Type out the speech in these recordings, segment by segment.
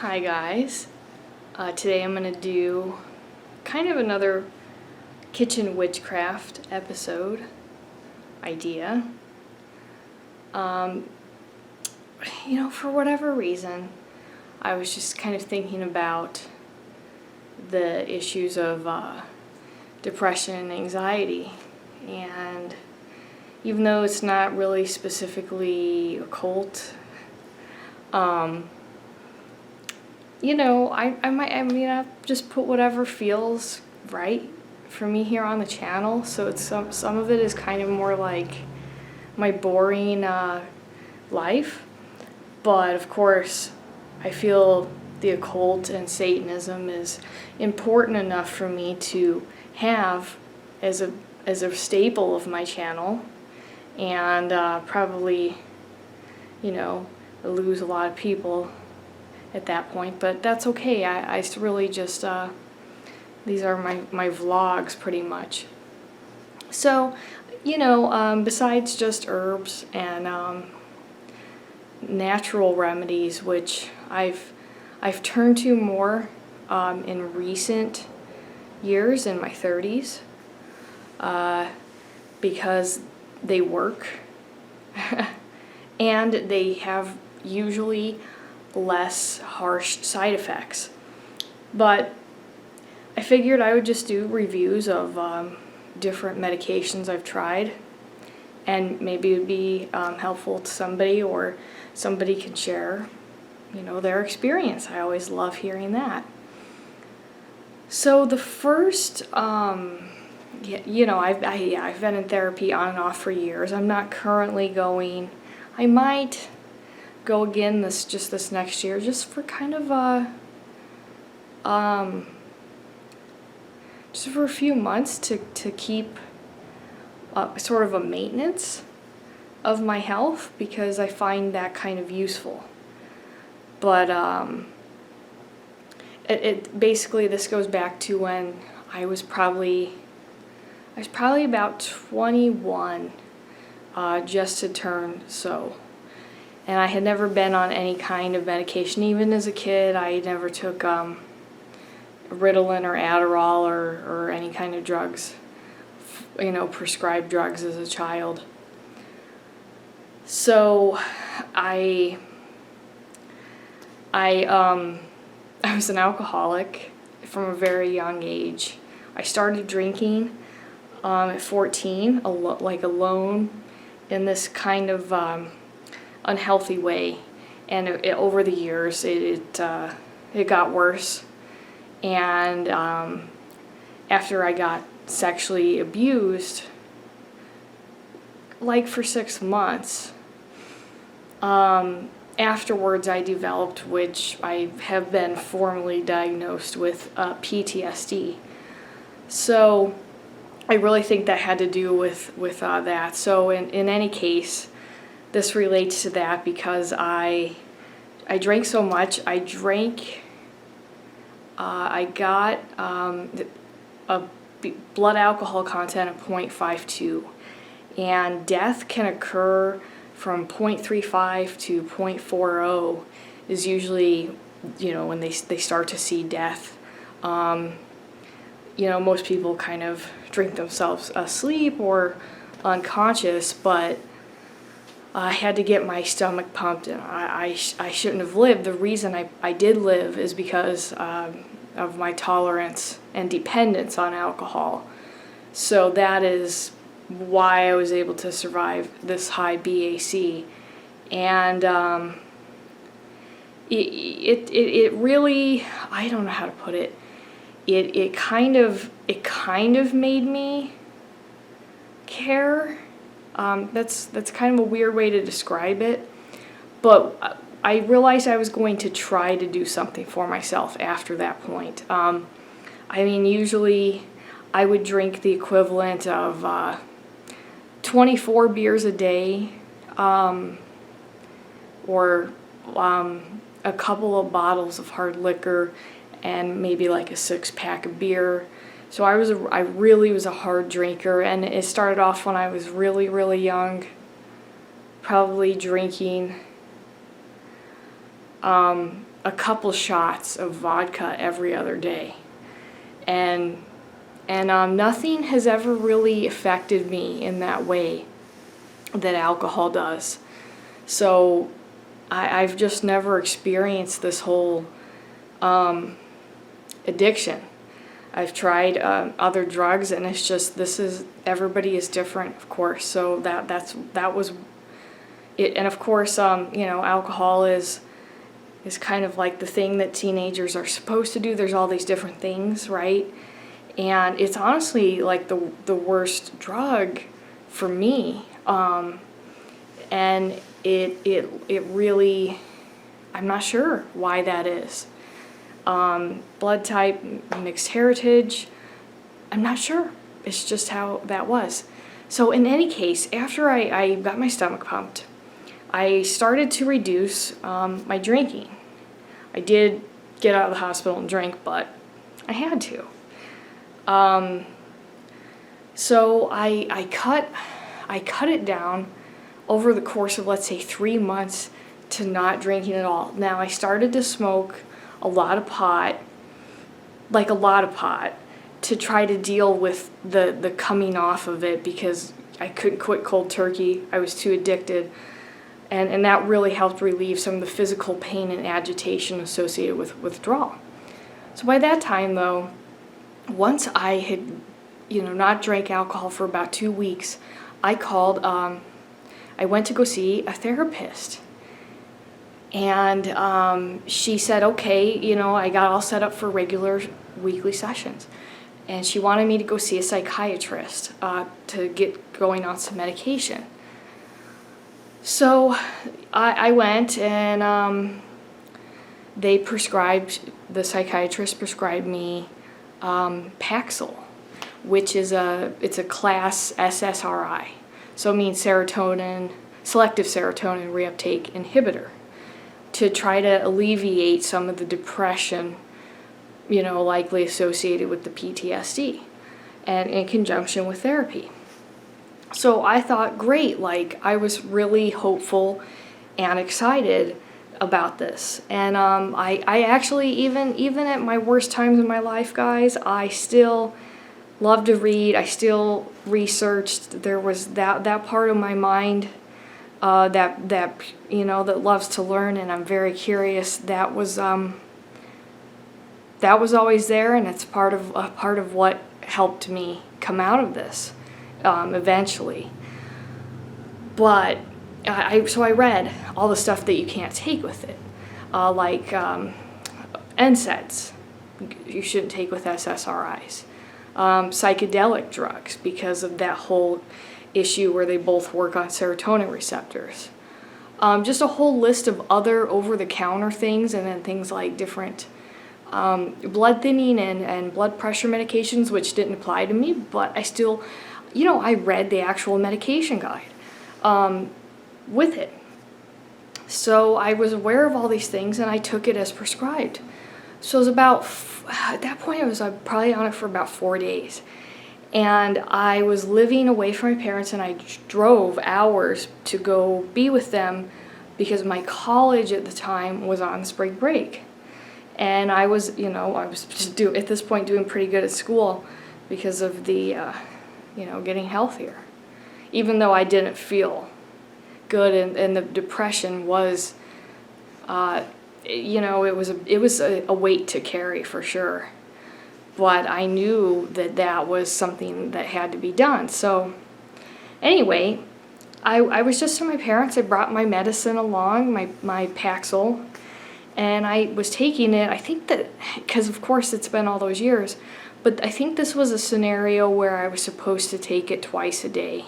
Hi guys, today I'm going to do kind of another kitchen witchcraft episode idea. For whatever reason, I was just kind of thinking about the issues of depression and anxiety, and even though it's not really specifically occult, I'll just put whatever feels right for me here on the channel. So it's some of it is kind of more like my boring life, but of course I feel the occult and Satanism is important enough for me to have as a staple of my channel, and probably lose a lot of people at that point, but that's okay. I really just, these are my vlogs pretty much. So, besides just herbs and natural remedies, which I've turned to more in recent years, in my 30s, because they work and they have usually less harsh side effects. But I figured I would just do reviews of different medications I've tried, and maybe it would be helpful to somebody, or somebody can share their experience. I always love hearing that. So the first I've been in therapy on and off for years. I'm not currently going. I might go again this next year, just for kind of just for a few months to keep sort of a maintenance of my health, because I find that kind of useful. But basically this goes back to when I was probably about 21, just to turn so. And I had never been on any kind of medication. Even as a kid, I never took Ritalin or Adderall or any kind of drugs, prescribed drugs as a child. So I was an alcoholic from a very young age. I started drinking at 14, alone, in this kind of unhealthy way, and over the years it got worse, and after I got sexually abused, for 6 months, afterwards I developed, which I have been formally diagnosed with, PTSD. So I really think that had to do with that. So in any case, this relates to that, because I drank so much. I got a blood alcohol content of 0.52, and death can occur from 0.35 to 0.40 is usually, when they start to see death. Most people kind of drink themselves asleep or unconscious, but I had to get my stomach pumped, and I shouldn't have lived. The reason I did live is because of my tolerance and dependence on alcohol. So that is why I was able to survive this high BAC. And it really, I don't know how to put it. It kind of made me care. That's kind of a weird way to describe it, but I realized I was going to try to do something for myself after that point. Usually I would drink the equivalent of 24 beers a day, or a couple of bottles of hard liquor, and maybe a 6-pack of beer. So I really was a hard drinker, and it started off when I was really, really young, probably drinking a couple shots of vodka every other day. And nothing has ever really affected me in that way that alcohol does. So I've just never experienced this whole addiction. I've tried other drugs, and it's just, everybody is different, of course. So that was it. And of course, alcohol is kind of like the thing that teenagers are supposed to do. There's all these different things, right? And it's honestly like the worst drug for me. And it really, I'm not sure why that is. Blood type, mixed heritage, I'm not sure. It's just how that was. So in any case, after I got my stomach pumped, I started to reduce my drinking. I did get out of the hospital and drink, but I had to. So I cut it down over the course of, let's say, 3 months to not drinking at all. Now I started to smoke a lot of pot, to try to deal with the coming off of it, because I couldn't quit cold turkey. I was too addicted. And that really helped relieve some of the physical pain and agitation associated with withdrawal. So by that time, though, once I had, not drank alcohol for about 2 weeks, I went to go see a therapist. And she said, okay, I got all set up for regular weekly sessions. And she wanted me to go see a psychiatrist to get going on some medication. So I went, and the psychiatrist prescribed me Paxil, which is it's a class SSRI. So it means selective serotonin reuptake inhibitor, to try to alleviate some of the depression, likely associated with the PTSD, and in conjunction with therapy. So I thought, great, I was really hopeful and excited about this. And I actually, even at my worst times in my life, guys, I still love to read. I still researched. There was that part of my mind that loves to learn, and I'm very curious. That was always there, and it's part of what helped me come out of this eventually. But so I read all the stuff that you can't take with it, like NSAIDs. You shouldn't take with SSRIs. Psychedelic drugs, because of that whole issue where they both work on serotonin receptors. Just a whole list of other over-the-counter things, and then things like different blood thinning and blood pressure medications, which didn't apply to me, but I still, I read the actual medication guide with it. So I was aware of all these things, and I took it as prescribed. So it was at that point, I was probably on it for about 4 days. And I was living away from my parents, and I drove hours to go be with them because my college at the time was on spring break. And I was, at this point doing pretty good at school because of the, getting healthier. Even though I didn't feel good, and the depression was, it was a weight to carry for sure. But I knew that was something that had to be done. So anyway, I was just to my parents. I brought my medicine along, my Paxil, and I was taking it. I think that, because of course it's been all those years, but I think this was a scenario where I was supposed to take it twice a day.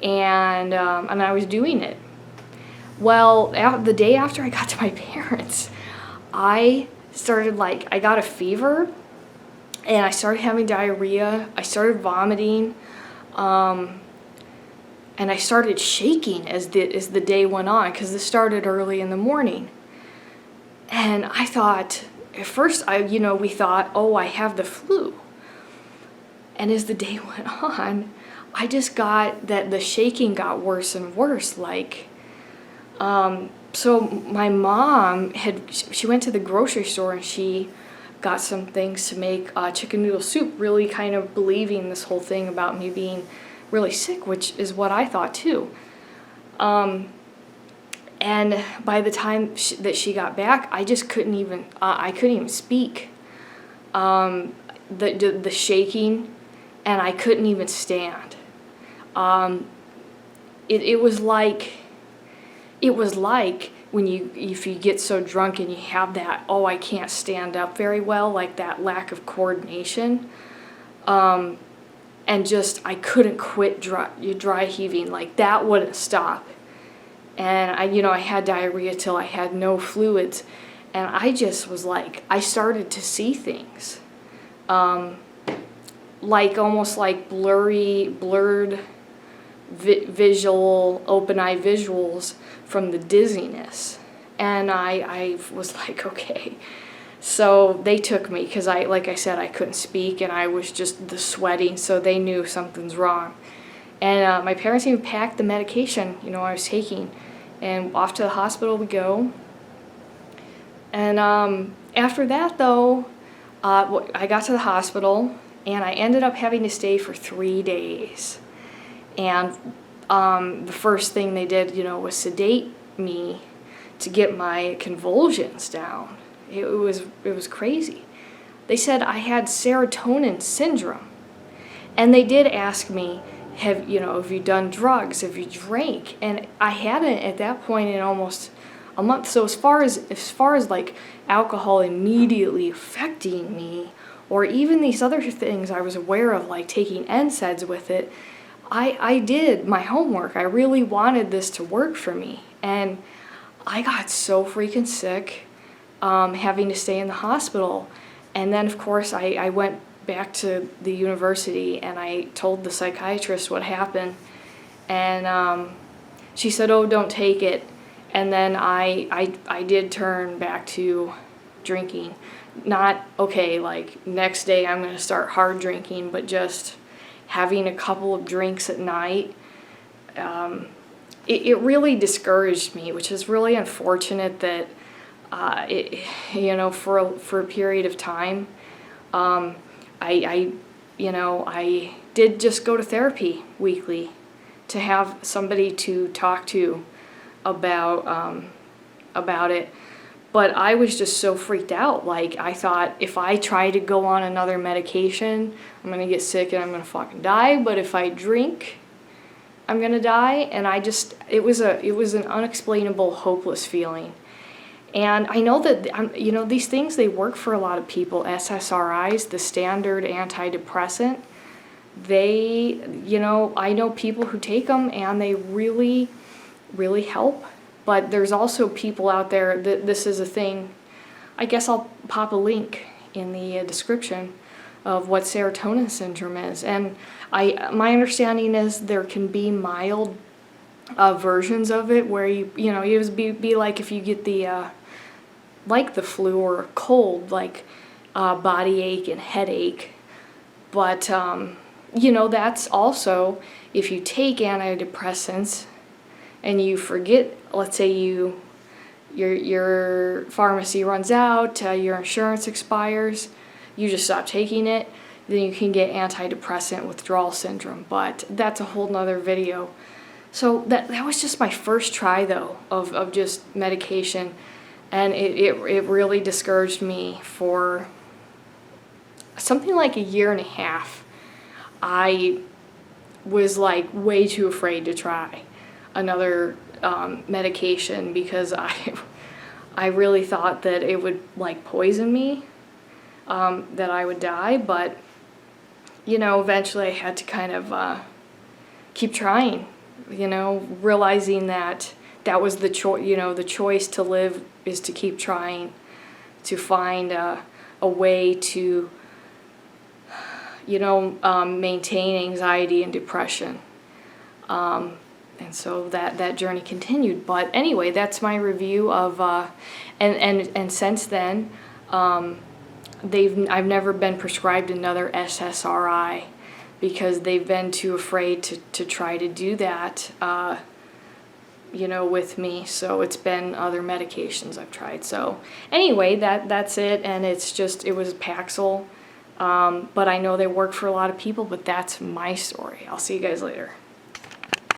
And I was doing it. Well, the day after I got to my parents, I started I got a fever, and I started having diarrhea. I started vomiting, and I started shaking as the day went on, because this started early in the morning. And I thought, at first, we thought, oh, I have the flu. And as the day went on, I just got that the shaking got worse and worse. So my mom she went to the grocery store and she got some things to make chicken noodle soup, really kind of believing this whole thing about me being really sick, which is what I thought too. And by the time that she got back, I just couldn't even, I couldn't even speak. The shaking, and I couldn't even stand. It was like when if you get so drunk and you have that, oh, I can't stand up very well, like that lack of coordination. And just, I couldn't quit dry heaving, like that wouldn't stop. And I had diarrhea till I had no fluids. And I just was like, I started to see things. Like almost like blurred visual, open eye visuals from the dizziness. And I was like, okay. So they took me because like I said, I couldn't speak and I was just the sweating, so they knew something's wrong. And my parents even packed the medication, I was taking, and off to the hospital we go. And after that though, I got to the hospital and I ended up having to stay for 3 days. And the first thing they did, was sedate me to get my convulsions down. It was crazy. They said I had serotonin syndrome. And they did ask me, have you done drugs? Have you drank? And I hadn't at that point in almost a month. So as far as like alcohol immediately affecting me, or even these other things I was aware of, like taking NSAIDs with it, I did my homework. I really wanted this to work for me. And I got so freaking sick having to stay in the hospital. And then, of course, I went back to the university and I told the psychiatrist what happened. And she said, oh, don't take it. And then I did turn back to drinking. Not, okay, like next day I'm going to start hard drinking, but just having a couple of drinks at night. It really discouraged me, which is really unfortunate that, for a period of time, I did just go to therapy weekly to have somebody to talk to about it. But I was just so freaked out. Like, I thought if I try to go on another medication, I'm going to get sick and I'm going to fucking die. But if I drink, I'm going to die. And it was an unexplainable, hopeless feeling. And I know that, these things, they work for a lot of people. SSRIs, the standard antidepressant, I know people who take them and they really, really help. But there's also people out there that this is a thing. I guess I'll pop a link in the description of what serotonin syndrome is. And my understanding is there can be mild versions of it where you be like if you get the like the flu or a cold, like body ache and headache. But that's also if you take antidepressants and you forget, let's say your pharmacy runs out, your insurance expires, you just stop taking it, then you can get antidepressant withdrawal syndrome. But that's a whole nother video. So that was just my first try though of just medication, and it really discouraged me for something like a year and a half. I was like way too afraid to try another medication because I really thought that it would like poison me, that I would die. But eventually I had to kind of keep trying, realizing that was the choice. The choice to live is to keep trying to find a way to maintain anxiety and depression. And so that journey continued. But anyway, that's my review of, and since then, I've never been prescribed another SSRI because they've been too afraid to try to do that with me. So it's been other medications I've tried. So anyway, that's it. And it was Paxil. But I know they work for a lot of people, but that's my story. I'll see you guys later.